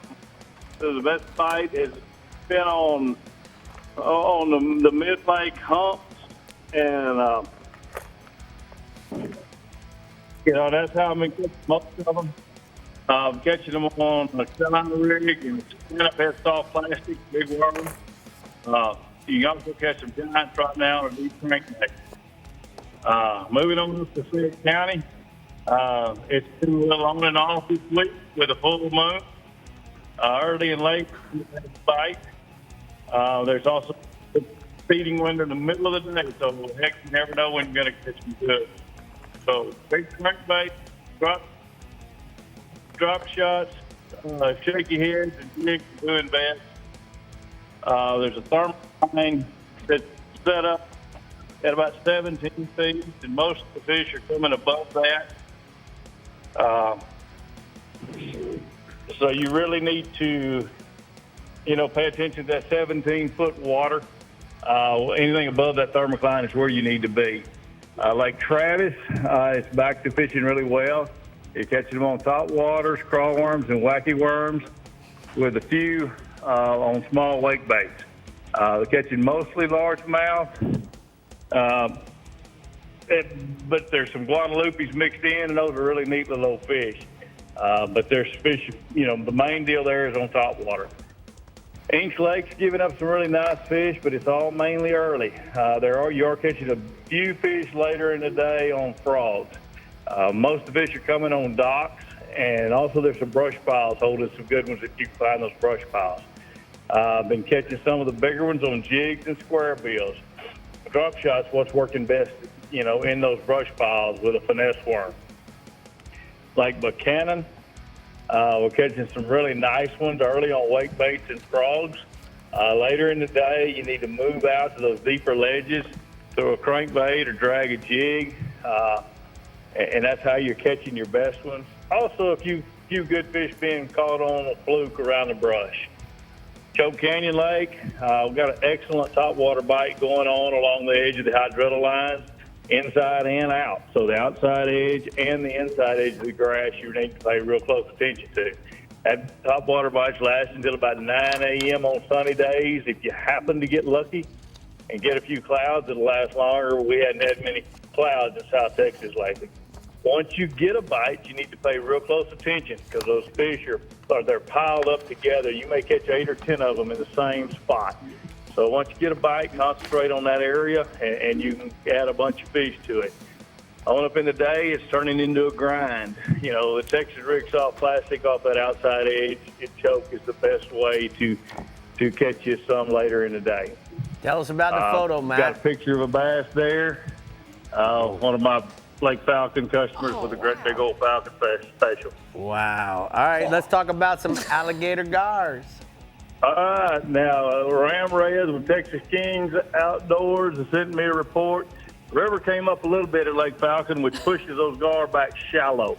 This is the best bite. It's been on the mid-lake humps, and that's how I've been catching most of them. Catching them on a stand-on rig and stand-up head soft plastic, big worm. You can also catch some giants right now on a deep crankbait. Moving on up to Fayette County, it's been a little on and off this week with a full moon. Early and late, bite. There's also a feeding window in the middle of the day, so heck, you never know when you're going to catch them good. So big crankbait, drop shots, shaky heads, and jigs are doing best. There's a thermal line that's set up at about 17 feet, and most of the fish are coming above that. So you really need to, pay attention to that 17-foot water. Anything above that thermocline is where you need to be. Lake Travis, it's back to fishing really well. You're catching them on top waters, crawl worms, and wacky worms, with a few on small lake baits. They're catching mostly largemouth, but there's some Guadalupes mixed in, and those are really neat little old fish. But there's fish, the main deal there is on top water. Inks Lake's giving up some really nice fish, but it's all mainly early. You are catching a few fish later in the day on frogs. Most of the fish are coming on docks, and also there's some brush piles holding some good ones if you can find those brush piles. I've been catching some of the bigger ones on jigs and square bills. Drop shots, what's working best, in those brush piles with a finesse worm. Like Buchanan, we're catching some really nice ones early on wake baits and frogs. Later in the day, you need to move out to those deeper ledges, throw a crankbait or drag a jig, and that's how you're catching your best ones. Also, a few good fish being caught on a fluke around the brush. Choke Canyon Lake, we've got an excellent topwater bite going on along the edge of the hydrilla lines, inside and out. So the outside edge and the inside edge of the grass you need to pay real close attention to. That topwater bite's last until about 9 a.m. on sunny days. If you happen to get lucky and get a few clouds, it'll last longer. We hadn't had many clouds in South Texas lately. Once you get a bite, you need to pay real close attention because those fish they're piled up together. You may catch 8 or 10 of them in the same spot. So once you get a bite, concentrate on that area, and you can add a bunch of fish to it. On up in the day, it's turning into a grind. You know, the Texas rig soft plastic off that outside edge, choke is the best way to catch you some later in the day. Tell us about the photo, Matt. Got a picture of a bass there. One of my Lake Falcon customers with a great big old Falcon special. Wow. All right, let's talk about some alligator gars. Now, Ram Reyes with Texas Kings Outdoors has sent me a report. The river came up a little bit at Lake Falcon, which pushes those gar back shallow.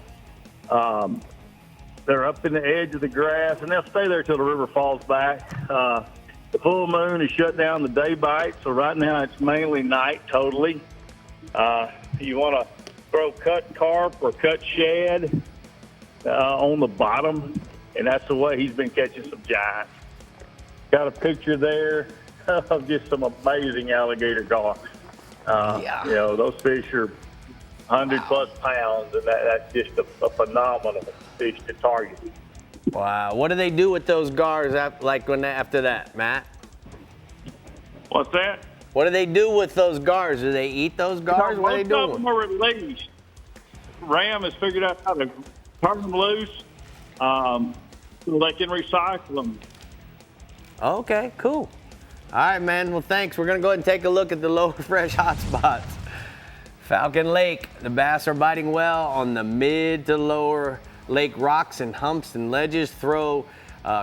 They're up in the edge of the grass, and they'll stay there till the river falls back. The full moon has shut down the day bite, so right now it's mainly night totally. You want to throw cut carp or cut shad on the bottom, and that's the way he's been catching some giants. Got a picture there of just some amazing alligator gar. You know, those fish are 100-plus pounds, and that's just a phenomenal fish to target. Wow. What do they do with those gars after that, Matt? What's that? What do they do with those gars? Do they eat those gars? What are they doing? Most of them are released. Ram has figured out how to turn them loose so they can recycle them. Okay, cool. All right, man. Well, thanks. We're going to go ahead and take a look at the lower fresh hotspots. Falcon Lake. The bass are biting well on the mid to lower lake rocks and humps and ledges. Throw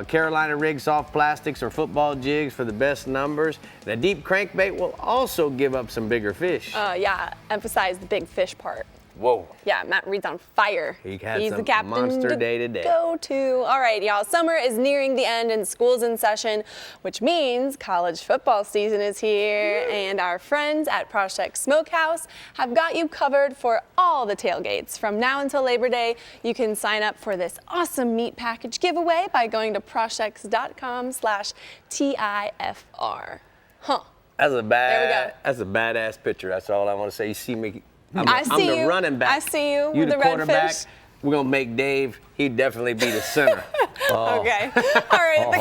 Carolina rig soft plastics or football jigs for the best numbers. The deep crankbait will also give up some bigger fish. Yeah, emphasize the big fish part. Whoa. Yeah, Matt Reed's on fire. He had He's some the captain monster day today. Go to. All right, y'all. Summer is nearing the end and school's in session, which means college football season is here. And our friends at Prospect Smokehouse have got you covered for all the tailgates. From now until Labor Day, you can sign up for this awesome meat package giveaway by going to prospects.com/TIFR. Huh. That's a badass picture. That's all I want to say. You see me. I'm the running back. I see you You with the the red quarterback. fish. We're going to make Dave, he'd definitely be the center. Okay. All right. The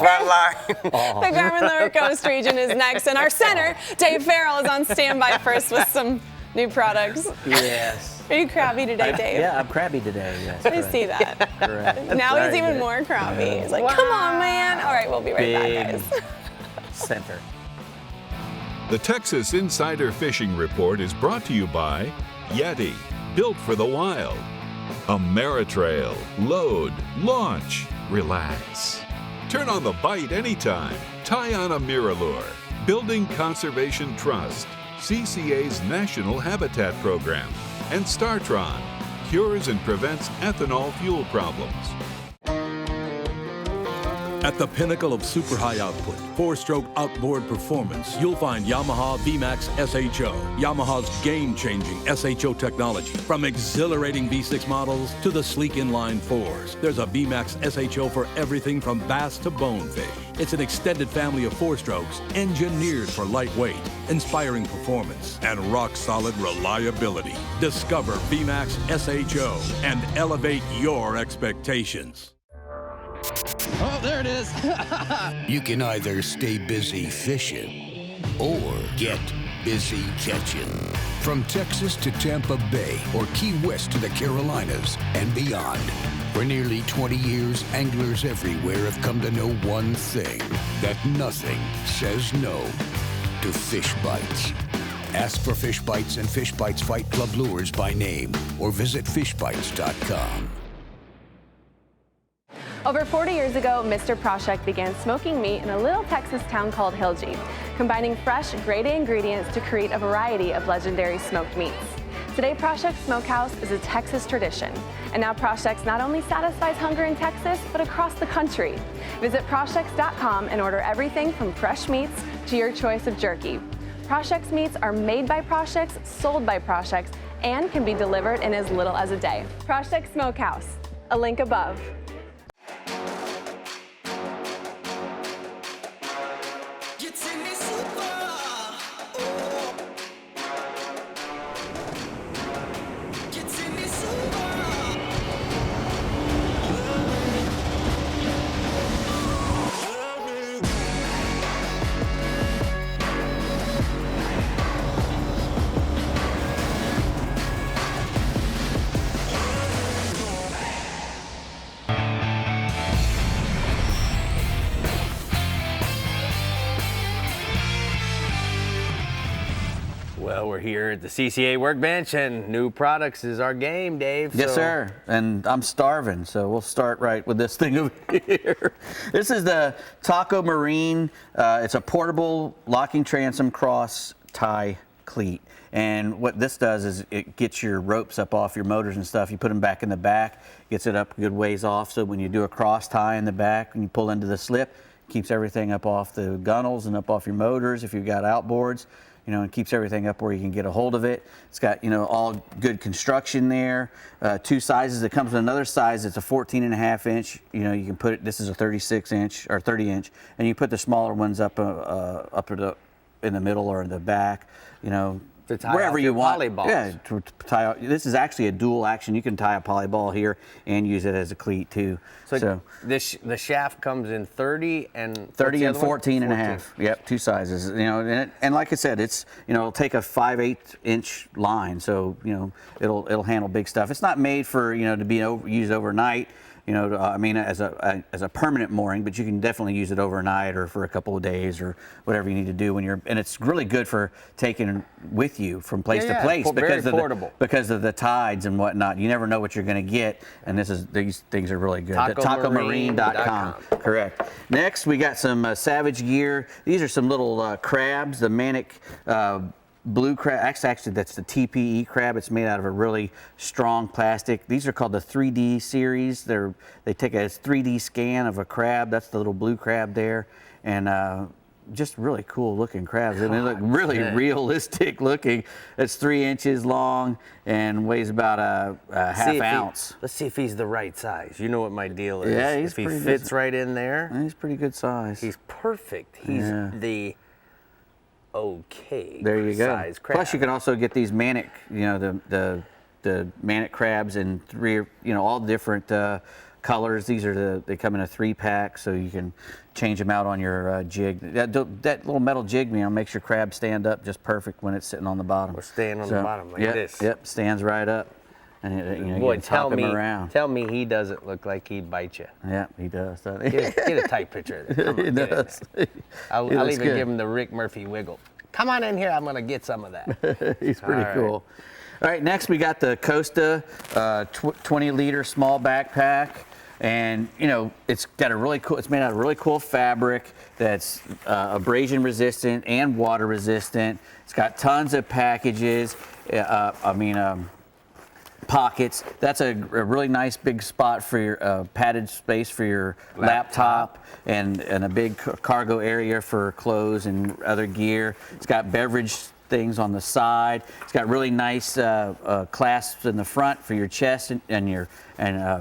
Garmin Lower Coast region is next. And our center, Dave Ferrell, is on standby first with some new products. Yes. Are you crabby today, Dave? Yeah, I'm crabby today. Yes, I see that. correct. Now he's even more crabby. He's like, come on, man. All right, we'll be right back, guys. Center. The Texas Insider Fishing Report is brought to you by Yeti, built for the wild. Ameritrail, load, launch, relax. Turn on the bite anytime. Tie on a Miralure. Building Conservation Trust, CCA's National Habitat Program, and StarTron, cures and prevents ethanol fuel problems. At the pinnacle of super high output, 4-stroke outboard performance, you'll find Yamaha VMAX SHO. Yamaha's game-changing SHO technology. From exhilarating V6 models to the sleek inline 4s, there's a VMAX SHO for everything from bass to bonefish. It's an extended family of 4-strokes engineered for lightweight, inspiring performance, and rock-solid reliability. Discover VMAX SHO and elevate your expectations. Oh, there it is. You can either stay busy fishing or get busy catching. From Texas to Tampa Bay or Key West to the Carolinas and beyond. For nearly 20 years, anglers everywhere have come to know one thing, that nothing says no to fish bites. Ask for Fish Bites and Fish Bites Fight Club lures by name or visit fishbites.com. Over 40 years ago, Mr. Proshek began smoking meat in a little Texas town called Hilgi, combining fresh, grade A ingredients to create a variety of legendary smoked meats. Today, Proshek's Smokehouse is a Texas tradition, and now Proshek's not only satisfies hunger in Texas, but across the country. Visit Prosheks.com and order everything from fresh meats to your choice of jerky. Proshek's meats are made by Prosheks, sold by Prosheks, and can be delivered in as little as a day. Proshek's Smokehouse, a link above. Well, we're here at the CCA workbench, and new products is our game, Dave. Yes, sir. And I'm starving, so we'll start right with this thing over here. This is the Taco Marine. It's a portable locking transom cross tie cleat. And what this does is it gets your ropes up off your motors and stuff. You put them back in the back, gets it up a good ways off. So when you do a cross tie in the back, when you pull into the slip, keeps everything up off the gunnels and up off your motors if you've got outboards. You know, it keeps everything up where you can get a hold of it. It's got, you know, all good construction there. Two sizes. It comes with another size. It's a 14.5 inch. You know, you can put it, this is a 36 inch or 30 inch, and you put the smaller ones up in the middle or in the back, you know, to tie wherever you want. Poly balls. Yeah, to tie. This is actually a dual action. You can tie a poly ball here and use it as a cleat too. So the shaft comes in 30 and 14.5. Yep, two sizes. You know, and like I said, it's, you know, it'll take a 5/8 inch line, so you know it'll handle big stuff. It's not made for, you know, to be used overnight. You know, I mean, as a permanent mooring, but you can definitely use it overnight or for a couple of days or whatever you need to do when you're. And it's really good for taking with you from place to place because of the tides and whatnot. You never know what you're going to get, and these things are really good. TacoMarine.com. Correct. Next, we got some Savage gear. These are some little crabs, the Manic. Blue crab, actually that's the TPE crab. It's made out of a really strong plastic. These are called the 3D series. They take a 3D scan of a crab. That's the little blue crab there, and just really cool looking crabs. And they look really realistic looking. It's 3 inches long and weighs about a half ounce. Let's see if he's the right size. You know what my deal is. Yeah, if he fits right in there. He's pretty good size. He's perfect. He's the there you go. Size crab. Plus, you can also get these Manic, you know, the Manic crabs in all different colors. They come in a 3-pack, so you can change them out on your jig. That little metal jig, you know, makes your crab stand up just perfect when it's sitting on the bottom. Or staying on the bottom like this. Yep, stands right up. And boy, you tell me he doesn't look like he'd bite you. Yeah, he does. Doesn't he? Get a tight picture of this. He does. I'll even give him the Rick Murphy wiggle. Come on in here. I'm going to get some of that. He's pretty cool. All right, next we got the Costa 20-liter small backpack. And, you know, it's made out of really cool fabric that's abrasion resistant and water resistant. It's got tons of packages. Pockets. That's a really nice big spot for your padded space for your laptop and a big cargo area for clothes and other gear. It's got beverage things on the side. It's got really nice clasps in the front for your chest and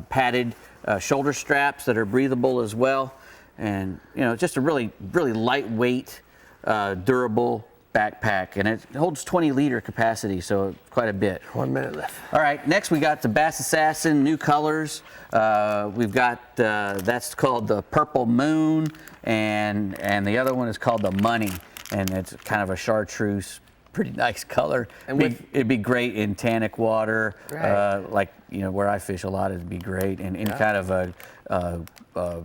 padded shoulder straps that are breathable as well. And, you know, just a really, really lightweight, durable backpack, and it holds 20-liter capacity, so quite a bit. 1 minute left. All right, next we got the Bass Assassin, new colors. We've got that's called the Purple Moon, and the other one is called the Money, and it's kind of a chartreuse, pretty nice color. And it'd be great in tannic water, like, you know, where I fish a lot. It'd be great, and in kind of a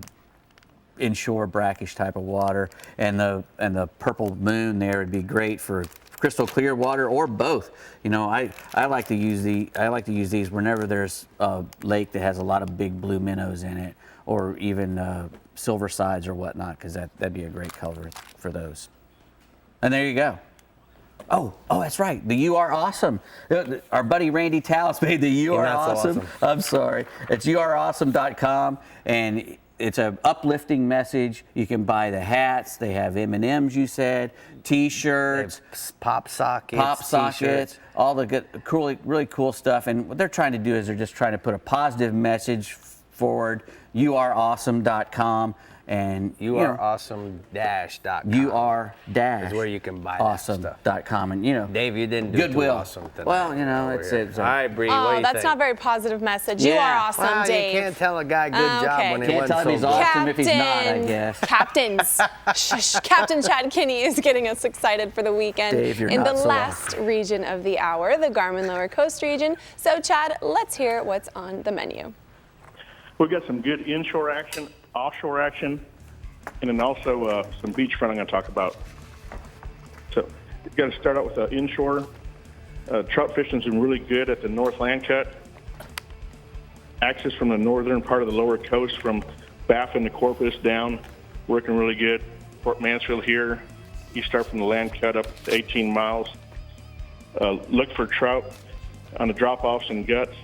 inshore brackish type of water, and the Purple Moon there would be great for crystal clear water or both. You know, I like to use these whenever there's a lake that has a lot of big blue minnows in it, or even silver sides or whatnot, because that'd be a great color for those. And there you go. Oh, that's right. The You Are Awesome. Our buddy Randy Tallis made the You Are Awesome. I'm sorry. It's youareawesome.com, and it's an uplifting message. You can buy the hats. They have M&Ms, you said, T-shirts, pop sockets, all the good, really cool stuff. And what they're trying to do is they're just trying to put a positive message forward. youareawesome.com. And youareawesome-.com. is where you can buy awesome.com. And Dave, you didn't do Goodwill. too awesome tonight. Well, it's all right, Brie. What do you that's think? not a very positive message. You are awesome, well, Dave. You can't tell a guy good job when he can't tell him he's awesome if he's not, I guess. Captains. Captain Chad Kinney is getting us excited for the weekend. Dave, you're in not the so last region of the hour, the Garmin Lower Coast region. So, Chad, let's hear what's on the menu. We've got some good inshore action, offshore action, and then also some beachfront I'm going to talk about. So you've got to start out with inshore. Trout fishing's been really good at the North Land Cut. Access from the northern part of the lower coast from Baffin to Corpus down, working really good. Port Mansfield here, you start from the Land Cut up to 18 miles. Look for trout on the drop-offs and guts.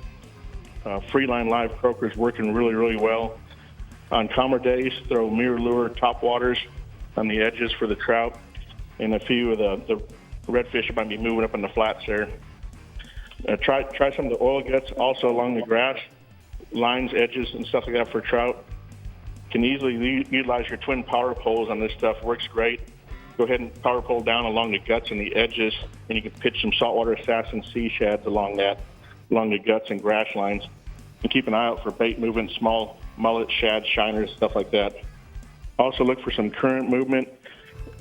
Freeline live croakers working really, really well. On calmer days, throw mirror lure top waters on the edges for the trout, and a few of the redfish might be moving up in the flats there. Try some of the oil guts also along the grass, lines, edges, and stuff like that for trout. Can easily utilize your twin power poles on this stuff. Works great. Go ahead and power pole down along the guts and the edges, and you can pitch some saltwater assassin sea shads along the guts and grass lines. And keep an eye out for bait moving, small mullet, shad, shiners, stuff like that. Also look for some current movement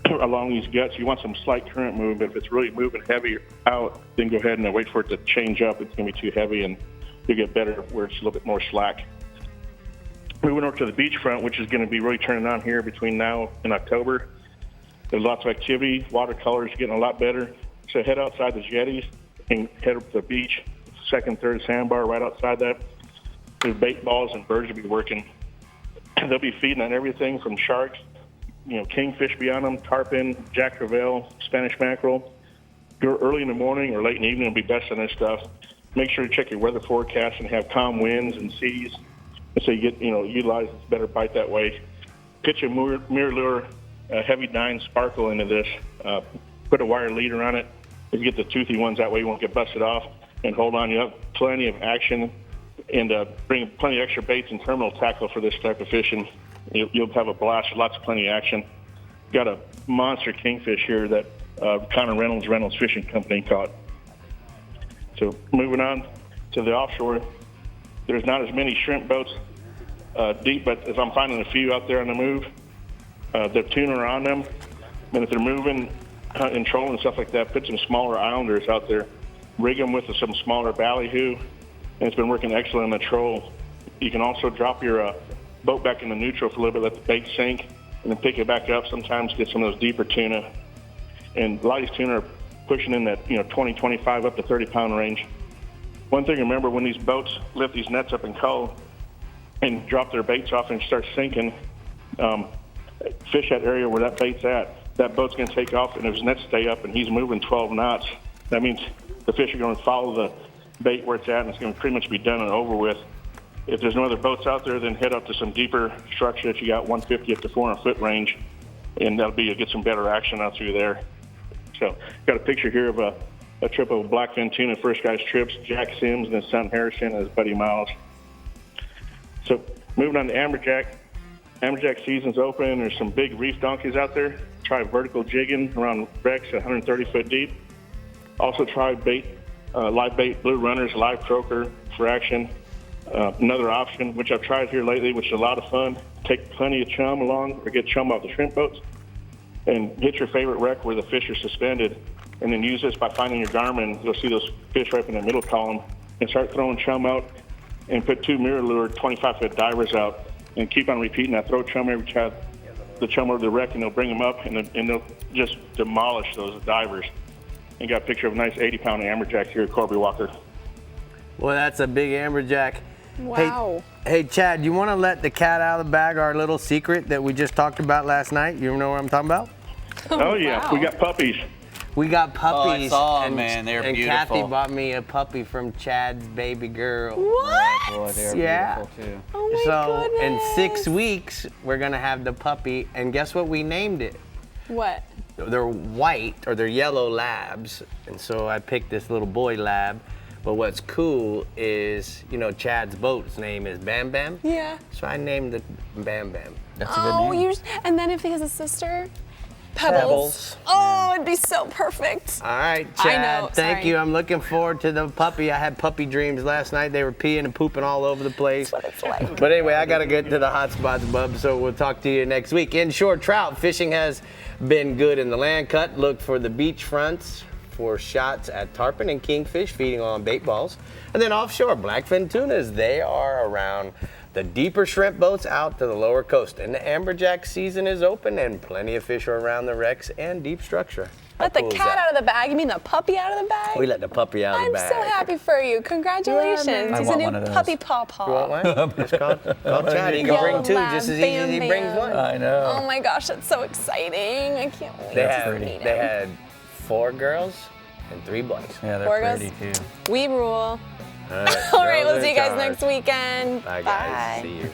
along these guts. You want some slight current movement. If it's really moving heavy out, then go ahead and wait for it to change up. It's going to be too heavy, and you'll get better where it's a little bit more slack. Moving over to the beachfront, which is going to be really turning on here between now and October. There's lots of activity. Watercolors getting a lot better. So head outside the jetties and head up to the beach. Second, third sandbar right outside that. There's bait balls and birds will be working. They'll be feeding on everything from sharks, kingfish be on them, tarpon, jack crevalle, Spanish mackerel. Go early in the morning or late in the evening will be best on this stuff. Make sure to check your weather forecast and have calm winds and seas, and so you get utilize this better bite that way. Pitch a mirror lure, heavy 9 sparkle into this. Put a wire leader on it. If you get the toothy ones, that way you won't get busted off. And hold on, you have plenty of action. And bring plenty of extra baits and terminal tackle for this type of fishing. You'll have a blast. Lots of plenty of action. Got a monster kingfish here that Connor Reynolds Fishing Company caught. So moving on to the offshore, there's not as many shrimp boats deep, but if I'm finding a few out there on the move, the tuna are on them. And if they're moving and trolling and stuff like that, put some smaller islanders out there. Rig them with some smaller ballyhoo. And it's been working excellent on the troll. You can also drop your boat back into neutral for a little bit, let the bait sink, and then pick it back up. Sometimes get some of those deeper tuna. And a lot of these tuna are pushing in that 20, 25, up to 30-pound range. One thing to remember, when these boats lift these nets up and cull and drop their baits off and start sinking, fish that area where that bait's at, that boat's going to take off, and if his nets stay up and he's moving 12 knots, that means the fish are going to follow the bait where it's at, and it's going to pretty much be done and over with. If there's no other boats out there, then head up to some deeper structure that you got 150 up to 400-foot range, and that'll be get some better action out through there. So got a picture here of a trip of blackfin tuna, first guy's trips, Jack Sims and his son Harrison and his buddy Miles. So moving on to amberjack. Amberjack season's open. There's some big reef donkeys out there. Try vertical jigging around wrecks at 130 foot deep. Also try live bait blue runners, live croaker for action. Another option, which I've tried here lately, which is a lot of fun, take plenty of chum along or get chum off the shrimp boats and hit your favorite wreck where the fish are suspended, and then use this by finding your Garmin. You'll see those fish right in the middle column, and start throwing chum out and put 2 mirror lure 25-foot divers out and keep on repeating that. Throw chum every time, the chum over the wreck, and they'll bring them up, and they'll just demolish those divers. And got a picture of a nice 80-pound amberjack here at Corby Walker. Well, that's a big amberjack. Wow. Hey, Chad, you want to let the cat out of the bag, our little secret that we just talked about last night? You know what I'm talking about? Oh, yeah. Wow. We got puppies. We got puppies. Oh, I saw 'em, man. They're and beautiful. Kathy bought me a puppy from Chad's baby girl. What? Boy, they're Yeah. beautiful too. Oh my So goodness. in 6 weeks, we're going to have the puppy. And guess what we named it? What? They're white or they're yellow labs. And so I picked this little boy lab. But what's cool is, you know, Chad's boat's name is Bam Bam. Yeah. So I named it Bam Bam. That's a good name. And then if he has a sister, Pebbles. Pebbles. Oh, it'd be so perfect. All right, I Chad, know, thank sorry. you. I'm looking forward to the puppy. I had puppy dreams last night. They were peeing and pooping all over the place. That's what it's like. But anyway, I got to get to the hot spots, bub, so we'll talk to you next week. Inshore trout fishing has been good in the land cut. Look for the beach fronts for shots at tarpon and kingfish feeding on bait balls. And then offshore, blackfin tunas, they are around the deeper shrimp boats out to the lower coast. And the amberjack season is open and plenty of fish are around the wrecks and deep structure. How Let the cool is cat that? out of the bag. You mean the puppy out of the bag? We let the puppy out of the I'm bag. so happy for you. Congratulations. I He's want a one new of those. puppy pawpaw. You want one? Just call Chad. He can Yellow bring two lab, just as easy as he Bam brings Bam. one. I know. Oh my gosh, that's so exciting. I can't wait They to meet him. had 4 girls and 3 boys. Yeah, they're Orgos. pretty too. We rule. All right, All right, girls we'll in see you guys charge. next weekend. Bye, guys. See you.